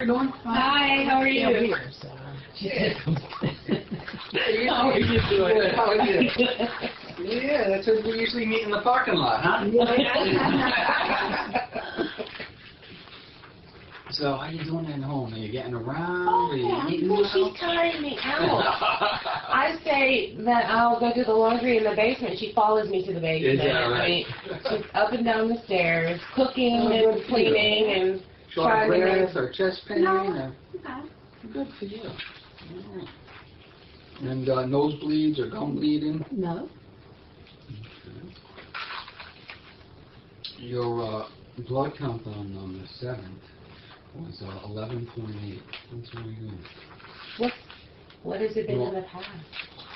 Hi, how are you? How are you doing? Good, how are you? Yeah, that's what we usually meet in the parking lot, huh? So, how you doing at home? Are you getting around? Are you eating Well, well? she's tiring me out. I say that I'll go do the laundry in the basement. She follows me to the basement. Is that right? I mean, she's up and down the stairs, cooking Oh, and good for cleaning and Short trying to breath make... or chest pain? No. Or... Good for you. All right. And nosebleeds or gum bleeding? No. Okay. Your blood count on the 7th was 11.8. That's really good. What has it been in the past?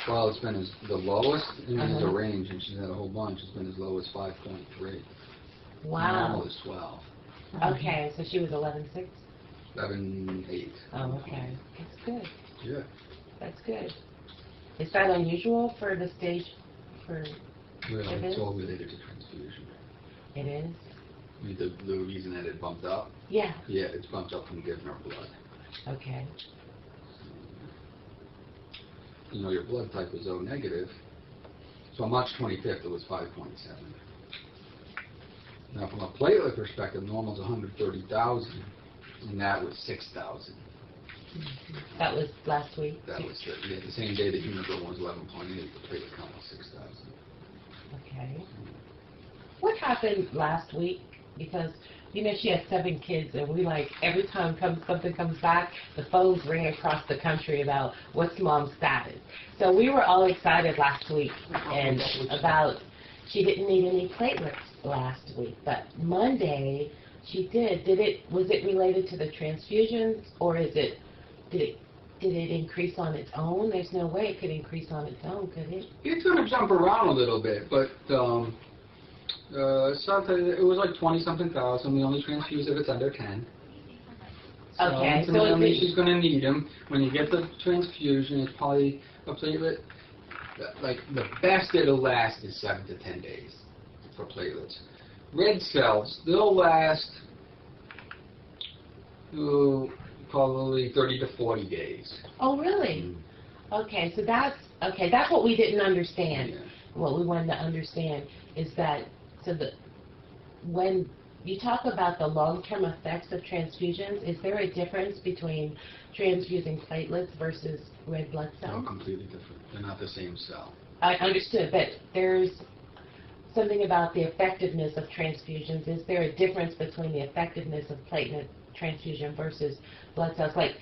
Well, it's been the lowest, and there's a Uh-huh. range, and she's had a whole bunch. It's been as low as 5.3. Wow. Normal is 12. Okay, so she was 11.6? 11.8. Oh, okay. That's good. Yeah. That's good. Is that unusual for the stage for... Well, It it's is? all related to transfusion. It is? I mean, the reason that it bumped up? Yeah. Yeah, it's bumped up from giving her blood. Okay. You know, your blood type was O negative. So on March 25th, it was 5.7. Now, from a platelet perspective, normal is 130,000, and that was 6,000. That was last week? That was the same day the hemoglobin was 11.8, the platelet count was 6,000. Okay. What happened last week? Because, you know, she has 7 kids, and we every time something comes back, the phones ring across the country about what's mom's status. So we were all excited last week and about she didn't need any platelets last week, but Monday she did. Was it related to the transfusions, or did it increase on its own? There's no way it could increase on its own, could it? It's going to jump around a little bit, but it was like 20-something thousand. We only transfuse if it's under 10. So Okay. ultimately, she's going to need them. When you get the transfusion, it's probably a platelet. Like the best it'll last is 7 to 10 days for platelets. Red cells, they'll last probably 30 to 40 days. Oh, really? Okay, so that's what we didn't understand. Yeah. What we wanted to understand is that when you talk about the long-term effects of transfusions, is there a difference between transfusing platelets versus red blood cells? No, completely different. They're not the same cell. I understood, but there's something about the effectiveness of transfusions. Is there a difference between the effectiveness of platelet transfusion versus blood cells? Like,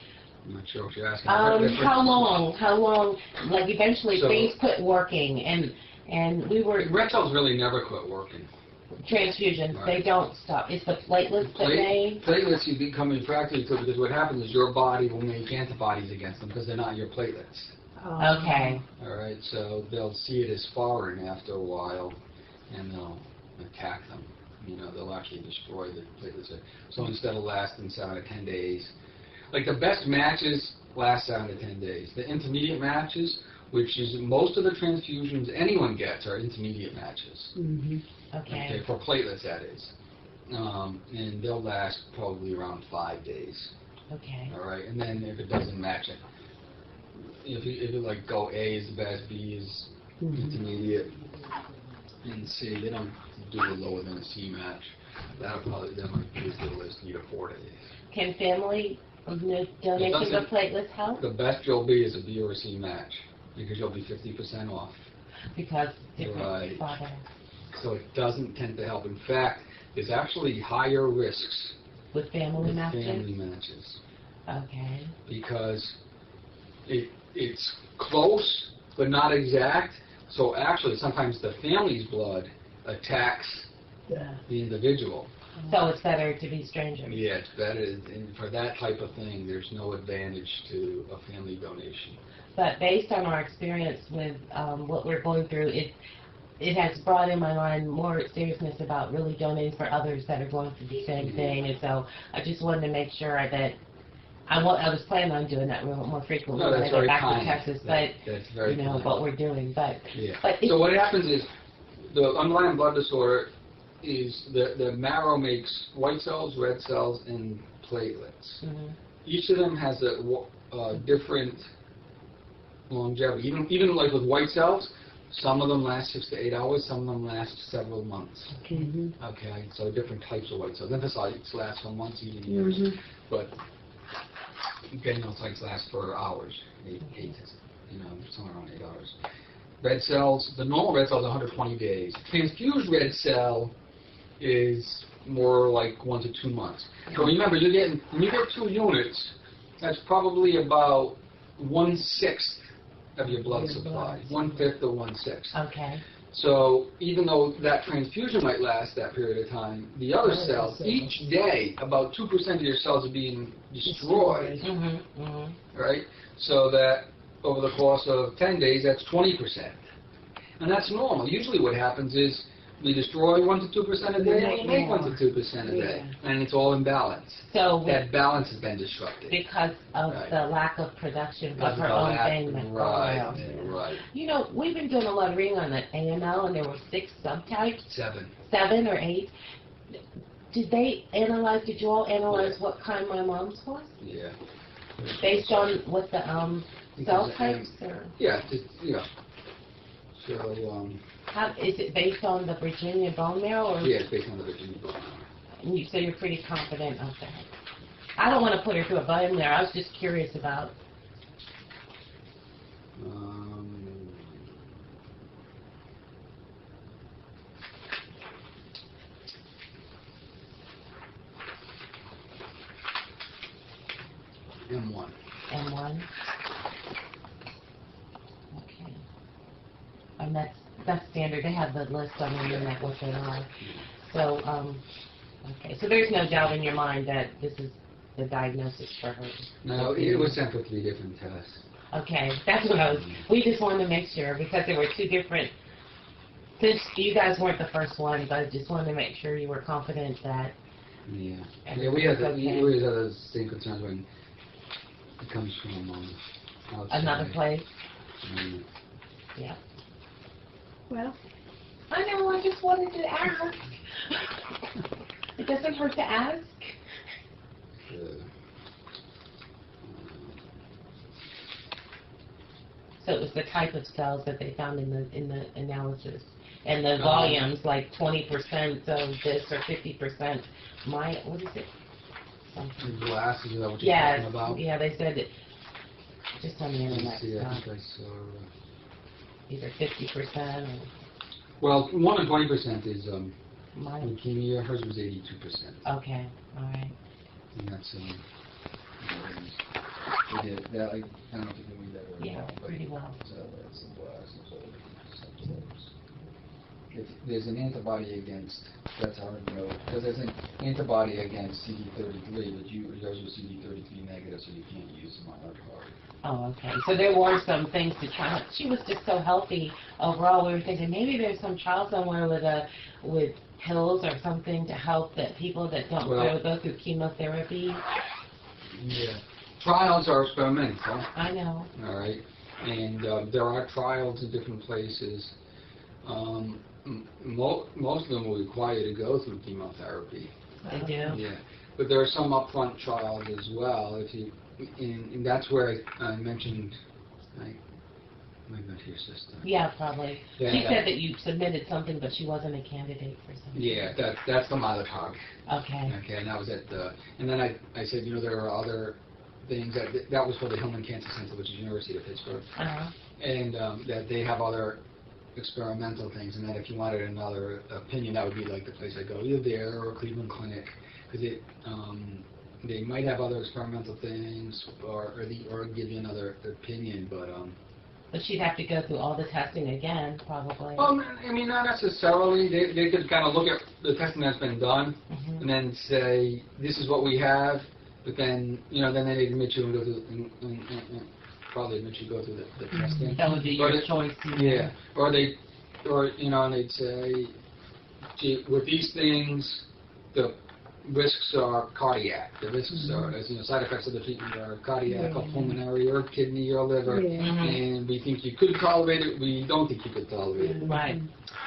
I'm not sure what you're asking. how long, like eventually So- things quit working and we were... Red cells really never quit working. Transfusions, Right. They don't stop. It's the platelets that may... Platelets you become refractory to because what happens is your body will make antibodies against them because they're not your platelets. Okay. All right, so they'll see it as foreign after a while, and they'll attack them. You know, they'll actually destroy the platelets. So instead of lasting 7 to 10 days, like the best matches last 7 to 10 days. The intermediate matches, which is most of the transfusions anyone gets, are intermediate matches. Mm-hmm. Okay. For platelets, that is. And they'll last probably around 5 days. Okay. All right, and then if it doesn't match it, if you like go A is the best, B is intermediate, and C, they don't do it lower than a C match. That might be as little as 3 to 4 days. Can family donation of platelets help? The best you'll be is a B or a C match because you'll be 50% off. Because different Right. products. So it doesn't tend to help. In fact, there's actually higher risks With family with matches? family matches Okay. because it's close but not exact. So actually, sometimes the family's blood attacks the individual. So it's better to be strangers. Yeah, it's better. And for that type of thing, there's no advantage to a family donation. But based on our experience with what we're going through, it has brought in my mind more seriousness about really donating for others that are going through the same thing. And so I just wanted to make sure that I was planning on doing that more frequently when I get back to Texas. But that's very you know kind. what we're doing. But Yeah. but So what happens is the underlying blood disorder is the marrow makes white cells, red cells, and platelets. Mm-hmm. each of them has a different longevity. Even like with white cells, some of them last 6 to 8 hours, some of them last several months. Okay, so different types of white cells. Lymphocytes last for months, even years, but granulocytes last for hours, somewhere around 8 hours. Red cells, the normal red cell is 120 days. Transfused red cell is more like 1 to 2 months. So remember, when you get 2 units, that's probably about 1/6 of your blood supply, 1/5 to 1/6. Okay. So even though that transfusion might last that period of time, the other cells, each day, about 2% of your cells are being destroyed, right? So that over the course of 10 days, that's 20%. And that's normal. Usually what happens is we destroy 1 to 2% a day, and we make 1 to 2% a day. And it's all in balance. So that balance has been disrupted. Because of the lack of production of her own thing. Right. You know, we've been doing a lot of reading on the AML, and there were 6 subtypes. 7 or 8. Did you all analyze what kind my mom's was? Yeah. Based on what the cell types? Yeah. So, is it based on the Virginia bone marrow? Or yeah, it's based on the Virginia bone marrow. And you say you're pretty confident of that. I don't want to put her through a bone marrow. I was just curious about. M1. M1. Okay. And that's standard. They have the list on the internet what they are. So, okay. So there's no doubt in your mind that this is the diagnosis for her. No, it was sent for 3 different tests. Okay, that's what I was. We just wanted to make sure because there were 2 different. Since you guys weren't the first ones, I just wanted to make sure you were confident that. Yeah, we had the same concerns when it comes from outside. Another place. Yeah. Well, I know. I just wanted to ask. It doesn't hurt to ask. So it was the type of cells that they found in the analysis, and the volumes, like 20% of this or 50%. What is it? Something. Glass, is that what you're talking about? Yeah, they said it just on the internet. See, I think I saw. Either 50% or. Well, 1 and 20% is leukemia. Hers was 82%. Okay, all right. And that's we did that. I don't know if you can read that very well. Pretty well. That's the blast. If there's an antibody against, that's hard to know, because there's an antibody against CD33, but yours was CD33 negative, so you can't use mylar card. Oh, okay. So there were some things to try. She was just so healthy overall. We were thinking maybe there's some trial somewhere with pills or something to help that people that don't go through chemotherapy. Yeah. Trials are experimental. I know. All right. And there are trials in different places. Most of them will require you to go through chemotherapy. They do? Yeah. But there are some upfront trials as well. And that's where I mentioned, I went to your sister. Yeah, probably. Yeah, she said that you submitted something, but she wasn't a candidate for something. Yeah, that's the mylar. Okay. Okay, and that was at the, and then I said, there are other things that was for the Hillman Cancer Center, which is University of Pittsburgh, and that they have other experimental things, and that if you wanted another opinion, that would be like the place I go, either there or Cleveland Clinic, because they might have other experimental things or give you another opinion, But she'd have to go through all the testing again, probably. Well, I mean, not necessarily. They could kind of look at the testing that's been done and then say, this is what we have, but then, then they'd admit you and go through, and probably admit you go through the testing. That would be your choice. Yeah. And they'd say, gee, with these things, the risks are cardiac. The risks are, side effects of the treatment are cardiac or pulmonary or kidney or liver, and we think you could tolerate it, we don't think you could tolerate it. Right.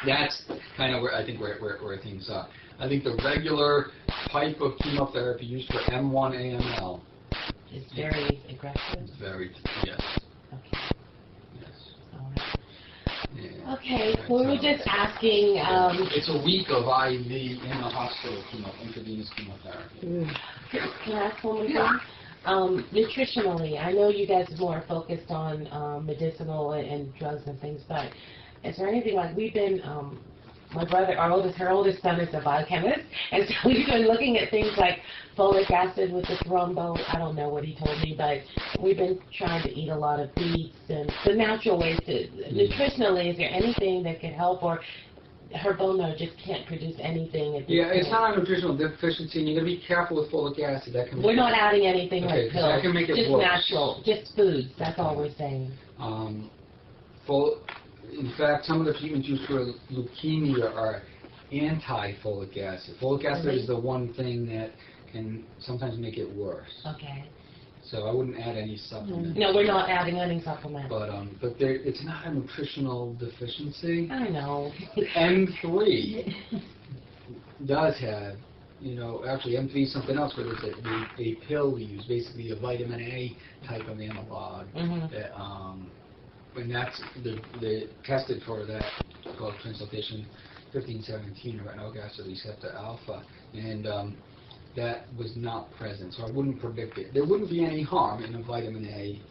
That's kind of where I think where things are. I think the regular type of chemotherapy used for M1 AML is very aggressive? Very, yes. Okay. Yes. All right. Yeah. Okay. Well, we were just asking. It's a week of IV in the hospital intravenous chemotherapy. Can I ask one more thing? Nutritionally, I know you guys are more focused on medicinal and drugs and things, but is there anything like we've been, my brother, her oldest son is a biochemist, and so we've been looking at things like folic acid with the thrombo. I don't know what he told me, but we've been trying to eat a lot of beets and the natural ways to, nutritionally, is there anything that could help, or her bone marrow just can't produce anything at this point? It's not a nutritional deficiency, and you got to be careful with folic acid. That can. We're not adding anything like pills. That can make it just worse. natural, just foods. That's all we're saying. In fact, some of the treatments used for leukemia are anti-folic acid. Folic acid is the one thing that can sometimes make it worse. Okay. So I wouldn't add any supplement. No, we're not adding any supplement. But it's not a nutritional deficiency. I know. M3 does have, actually M3 is something else where there's a pill we use, basically a vitamin A type of analog. That, and that's they tested for that called translocation 1517 retinogaster receptor alpha, and that was not present, so I wouldn't predict it. There wouldn't be any harm in a vitamin A.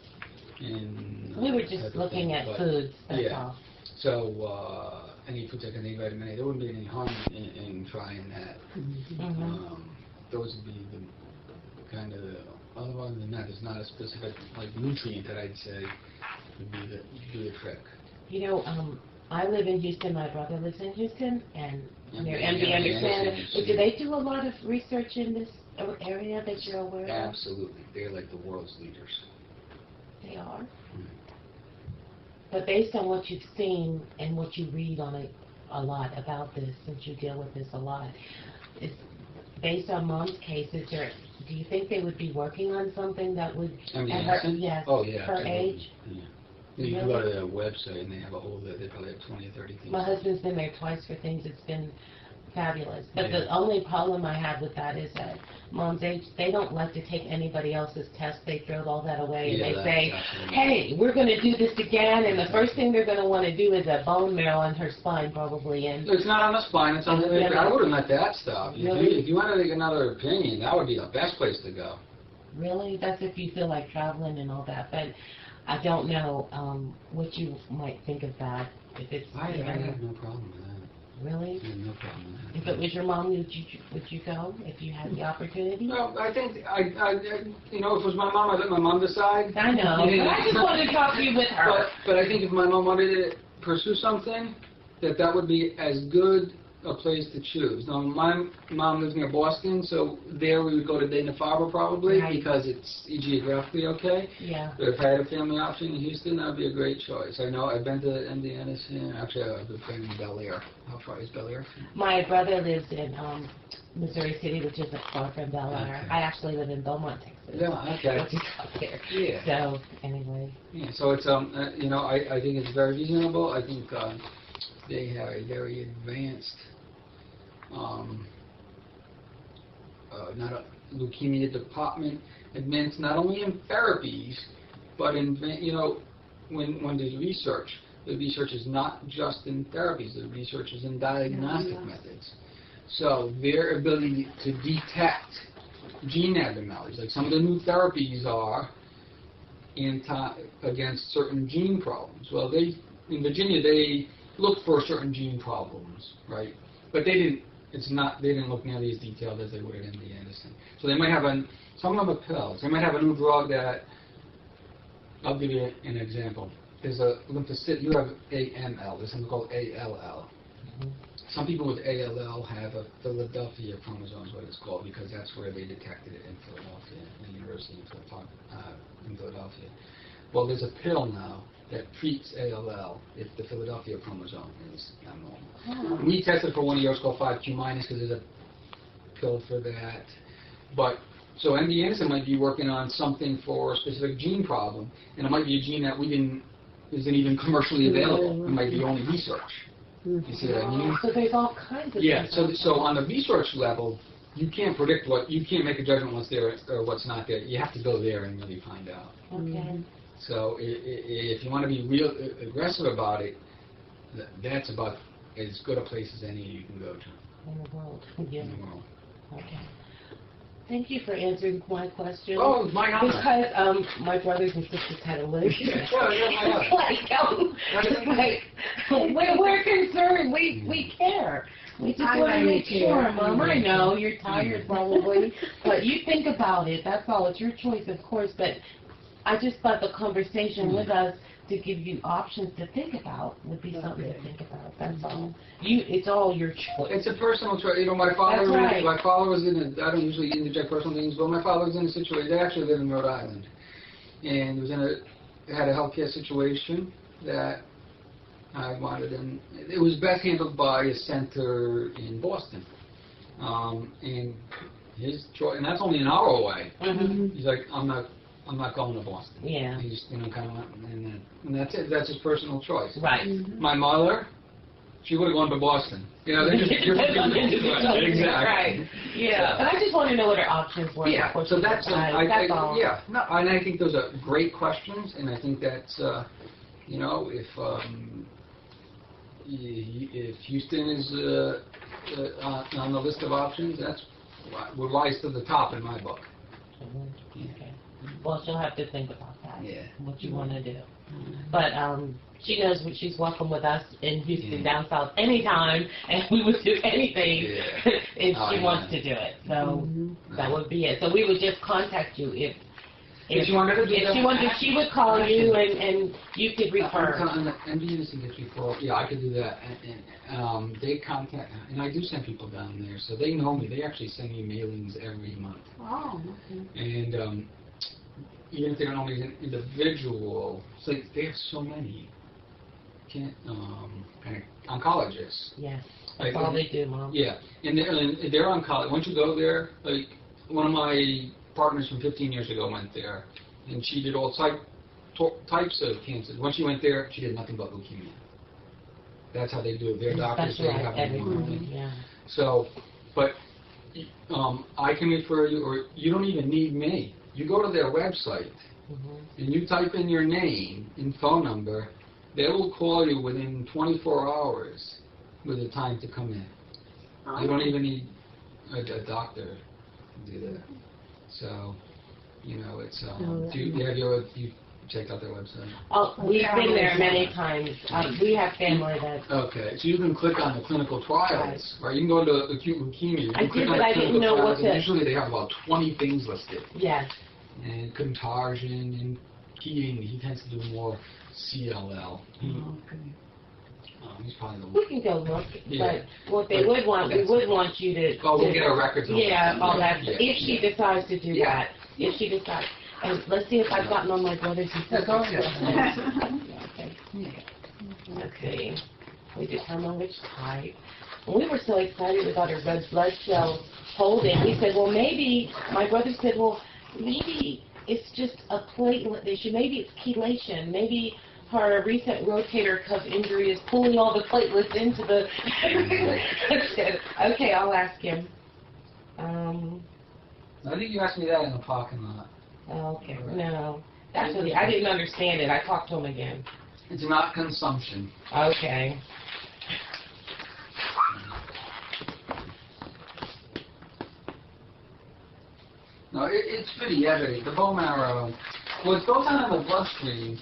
We were just looking at foods, that's all. So any foods that contain vitamin A, there wouldn't be any harm in trying that. Those would be the kind of, other than that, there's not a specific nutrient that I'd say would do the trick. I live in Houston, my brother lives in Houston, and near MD Anderson. Do they do a lot of research in this area that you're aware of? Absolutely. They're like the world's leaders. They are? But based on what you've seen and what you read on it a lot about this, since you deal with this a lot, based on Mom's case, do you think they would be working on something that would, MD Anderson? Yes, oh, yeah, her age? Yeah. You can go to their website and they have a whole list. They probably have 20 or 30 things. My husband's been there twice for things. It's been fabulous. But the only problem I have with that is that Mom's age, they don't like to take anybody else's test. They throw all that away and they say, hey, we're going to do this again. And the first thing they're going to want to do is a bone marrow on her spine probably. And it's not on the spine. It's on the I wouldn't let that stop. Really? If you want to take another opinion, that would be the best place to go. Really? That's if you feel like traveling and all that. But I don't know what you might think of that. If it's I have no problem with that. Really? I have no problem with that. If it was your mom, would you go if you had the opportunity? Well, I think if it was my mom, I'd let my mom decide. I know. But I just wanted to talk to you with her. But I think if my mom wanted to pursue something, that would be as good a place to choose. Now, my mom lives near Boston, so there we would go to Dana-Farber probably because it's geographically okay. Yeah. But if I had a family option in Houston, that would be a great choice. I know I've been to MD Anderson. Actually, I've been in Bel Air. How far is Bel Air? My brother lives in Missouri City, which isn't far from Bel Air. Okay. I actually live in Beaumont, Texas. Yeah, okay. Which is up there. Yeah. So, anyway. Yeah, so it's, I think it's very reasonable. I think they have a very advanced not a leukemia department, advanced not only in therapies, but in, when there's research, the research is not just in therapies, the research is in diagnostic methods. So their ability to detect gene abnormalities, like some of the new therapies are against certain gene problems. Well, in Virginia, they looked for certain gene problems, right? But they didn't look nearly as detailed as they would at MD Anderson. So they might have some of them are pills. They might have a new drug that, I'll give you an example. There's you have AML, there's something called ALL. Some people with ALL have a Philadelphia chromosome, is what it's called, because that's where they detected it in Philadelphia, in the university in Philadelphia. Well, there's a pill now that treats ALL if the Philadelphia chromosome is abnormal. We tested for one of yours called 5q minus because there's a pill for that. But so MD Anderson might be working on something for a specific gene problem, and it might be a gene that isn't even commercially available. It might be only research. You see what I mean? So there's all kinds of things. So on the research level, you can't predict you can't make a judgment what's there or what's not there. You have to go there and really find out. Okay. So if you want to be real aggressive about it, that's about as good a place as any you can go to. In the world. Yeah. In the world. Okay. Thank you for answering my question. Oh, my honor. Because my brothers and sisters had a list. We're concerned. We care. We just want to make sure, Mom. I know you're tired probably, but you think about it. That's all. It's your choice, of course. But I just thought the conversation with us to give you options to think about would be something to think about. That's all. It's all your choice. It's a personal choice. You know, my father. That's right. My father was in I don't usually interject personal things, but my father was in a situation. They actually live in Rhode Island, and he was had a healthcare situation that I wanted, and it was best handled by a center in Boston, and his choice, and that's only an hour away. Mm-hmm. He's like, I'm not going to Boston. Yeah. He just, kind of went, and that's it. That's his personal choice. Right. Mm-hmm. My mother, she would have gone to Boston. You know, they're just exactly. Right. Yeah. But I just want to know what our options were. Yeah. So that's all. yeah. No, and I think those are great questions, and I think that's you know, if Houston is on the list of options, would rise to the top in my book. Okay. Well, she'll have to think about that. Yeah. What you want to do. But she knows she's welcome with us in Houston down south anytime, and we would do anything if she wants to do it. So that would be it. So we would just contact you if she wanted to do that. She wanted, she would call you and you could refer. And do this and get before. Yeah, I could do that. And they contact, and I do send people down there, so they know me. They actually send me mailings every month. Oh, okay. And even if they don't know me as an individual, so they have so many kind of oncologists. Yes, that's all they do, Mom. Yeah, and they're oncologists. Once you go there, like one of my partners from 15 years ago went there, and she did all types of cancers. Once she went there, she did nothing but leukemia. That's how they do it. Their doctors, they have everything. Yeah. So, but I can refer you, or you don't even need me. You go to their website, and you type in your name and phone number. They will call you within 24 hours with a time to come in. You don't even need a doctor to do that. So, you know, it's you checked out their website? Oh, we've been there many times. We have family that. Okay, so you can click on the clinical trials, right? You can go to acute leukemia. You can click on but I clinical didn't know trials, what and usually they have about 20 things listed. Yes. And Contargen and Keating, he tends to do more CLL. He's probably the one. We can go look, Yeah. but what they would want, we would want you to. Oh, we'll get our records. Yeah, all that. Yeah. If she decides to do Yeah. that, if she decides, and let's see if I've gotten on my brothers and sisters. Okay. We determine which type. And we were so excited about her red blood cell holding. We said, well, maybe, my brother said, well, maybe it's just a platelet issue. Maybe it's chelation. Maybe her recent rotator cuff injury is pulling all the platelets into the... I said, okay, I'll ask him. I think you asked me that in the parking lot. Okay, no. That's what I didn't understand it. I talked to him again. It's not consumption. Okay. No, it's pretty evident. The bone marrow, what goes on in the bloodstream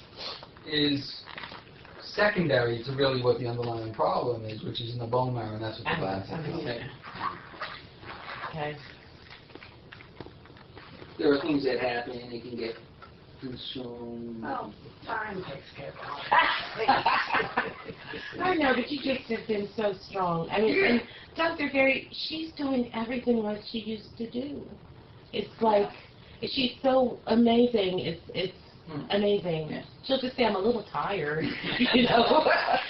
is secondary to really what the underlying problem is, which is in the bone marrow, and that's what the labs have to say. Okay. There are things that happen, and it can get consumed. Oh, time takes care of all. I know, but you just have been so strong. I mean, and Dr. Ferri, she's doing everything like she used to do. It's like, she's so amazing. It's amazing. Yeah. She'll just say, I'm a little tired, you know,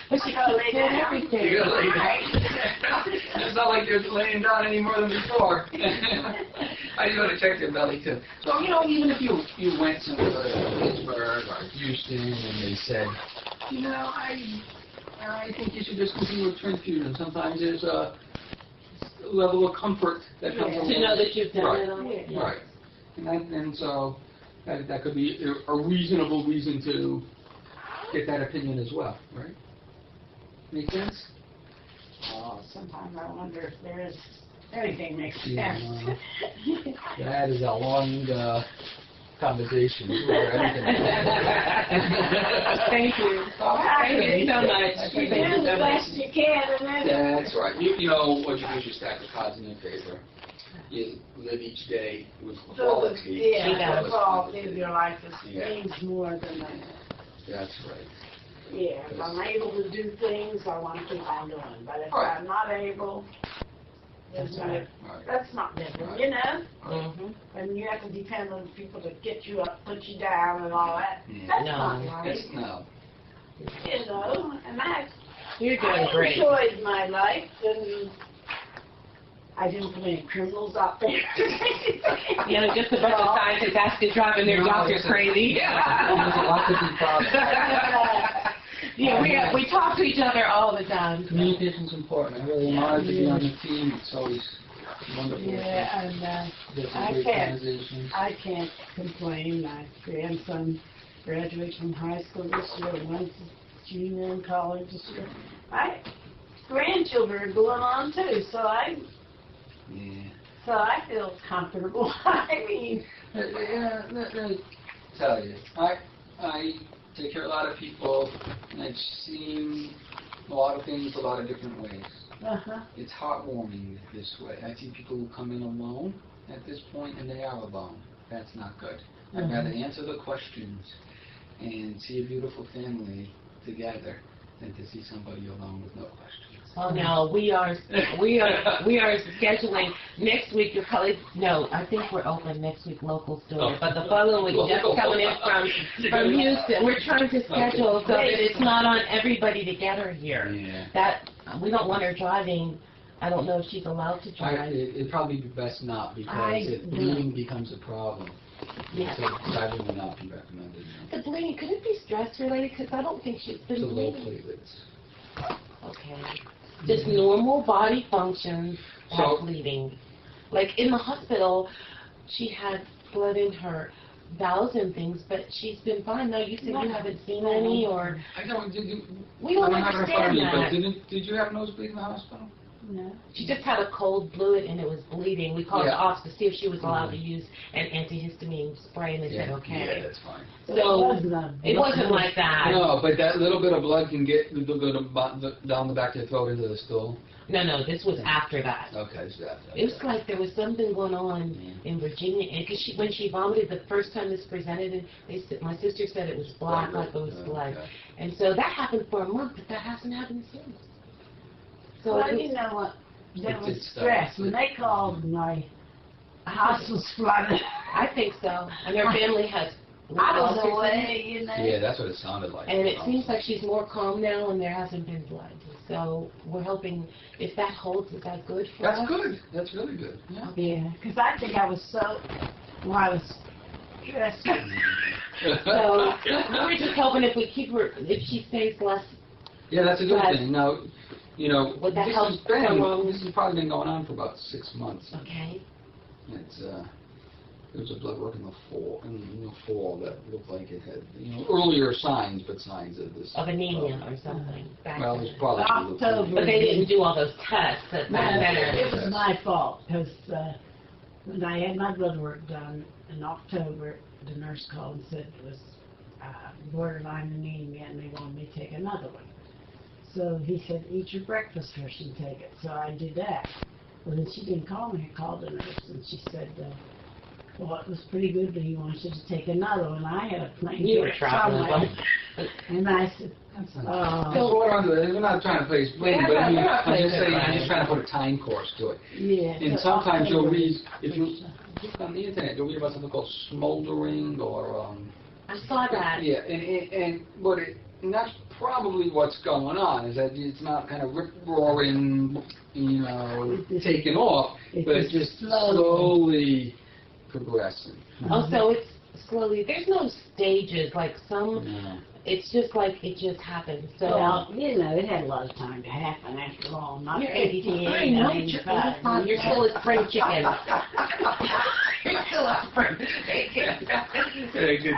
but she keeps doing everything. You're lay down. It's not like you're laying down any more than before. I just want to check your belly, too. So, you know, even if you went somewhere like Pittsburgh or Houston and they said, you know, I think you should just continue with transfusion. Sometimes there's level of comfort that comes along. To know that you've done Right. it all. Yeah. Yes. Right. And so that could be a reasonable reason to get that opinion as well, right? Make sense? Oh, sometimes I wonder if there is anything makes Yeah. sense. That is a long conversation. Thank you. Thank you so much. You Thank you do the so much. best you can, and then That's right. You know what you do is you stack the cards in your favor. You live each day with quality. yeah, does. the quality of your life Yeah. means more than that. That's right. Yeah, if I'm able to do things, I want to keep on doing. But if Right. I'm not able, That's then right. Right. that's not living, Right. you know? Mm-hmm. And you have to depend on people to get you up, put you down, and all that. Yeah. That's No. not right. It's, no. You know, and You're doing I great. enjoyed my life, and I didn't put any criminals out there. You know, just a bunch of scientists asking, driving their No, doctors it's a- crazy. There's a lot to be proud of. Yeah, we talk to each other all the time. Communication's important. I really am honored to be on the team. It's always wonderful. Yeah, and Get some I great can't. conversations. I can't complain. My grandson graduated from high school this year, one's a junior in college this year. My grandchildren are going on too, so I Yeah. feel comfortable. I mean, Yeah, let me tell you, I take care of a lot of people, and I've seen a lot of things a lot of different ways. uh-huh. It's heartwarming this way. I see people who come in alone at this point, and they are alone. That's not good. I'd rather answer the questions and see a beautiful family together than to see somebody alone with no questions. Oh no, we are scheduling next week. You're probably no. I think we're open next week, local store. But the following week, just coming in from Houston. We're trying to schedule so that it's not on everybody together here. Yeah. That we don't want her driving. I don't know if she's allowed to drive. It'd probably be best not, because if bleeding becomes a problem, Yeah. so driving would not be recommended. The bleeding, could it be stress related? Because I don't think she's been To low bleeding. platelets. Okay. Just normal body functions So- have bleeding. Like in the hospital, she had blood in her bowels and things, but she's been fine. No, you said you haven't seen any, or I don't, did you, we don't I don't have it in front of understand me, but that. did you have nosebleed in the hospital? No. She just had a cold fluid and it was bleeding. We called the Yeah. office to see if she was allowed to use an antihistamine spray, and they said Yeah, okay. that's fine. So it wasn't like that. No, but that little bit of blood can get go down the back of the throat into the stool. No, this was after that. Okay, so that. It was like there was something going on in Virginia, because when she vomited the first time this presented, and my sister said it was black, like it was blood. Okay. And so that happened for a month, but that hasn't happened since. So Well, it you was, know what? That was It's stress. When they called, my house was flooded. I think so. And her family has I was ulcers in it. away, you know. Yeah, that's what it sounded like. And it seems like she's more calm now, and there hasn't been blood. So we're hoping, if that holds, is that good for us? That's good. That's really good. Yeah. Yeah, because I think I was so, when I was stressed. So we're just hoping if we keep her, if she stays less. Yeah, that's a good But- thing. Now, you know, Would that this help has been, so long? this has probably been going on for about 6 months. Okay. It's there was a blood work in the fall that looked like it had, earlier signs, but signs of this. Of anemia or something. back Well, then. there's probably. October. But they didn't do all those tests. That's No, better. it was my fault, because when I had my blood work done in October, the nurse called and said it was borderline anemia, and they wanted me to take another one. So he said, eat your breakfast first and take it. So I did that. Well, then she didn't call me. I called the nurse, and she said, well, it was pretty good, but he wants you to take another one. I had a plane You were ticket traveling. somewhere. And I said, So we're not trying to play blame, but I mean, we're not I'm just playing saying, I'm blame. just trying to put a time course to it. yeah. And so sometimes you'll October read, was- if you look on the internet, you'll read about something called smoldering or, I saw that. yeah, and that's probably what's going on, is that it's not kind of rip-roaring, taking off, It's but it's just just slowly progressing. Oh, so it's slowly. There's no stages like some. No. It's just like it just happens. So Well, you know, it had a lot of time to happen after all. Not you're 88, I know, but 95. you're still a spring chicken. You're still a spring chicken. Good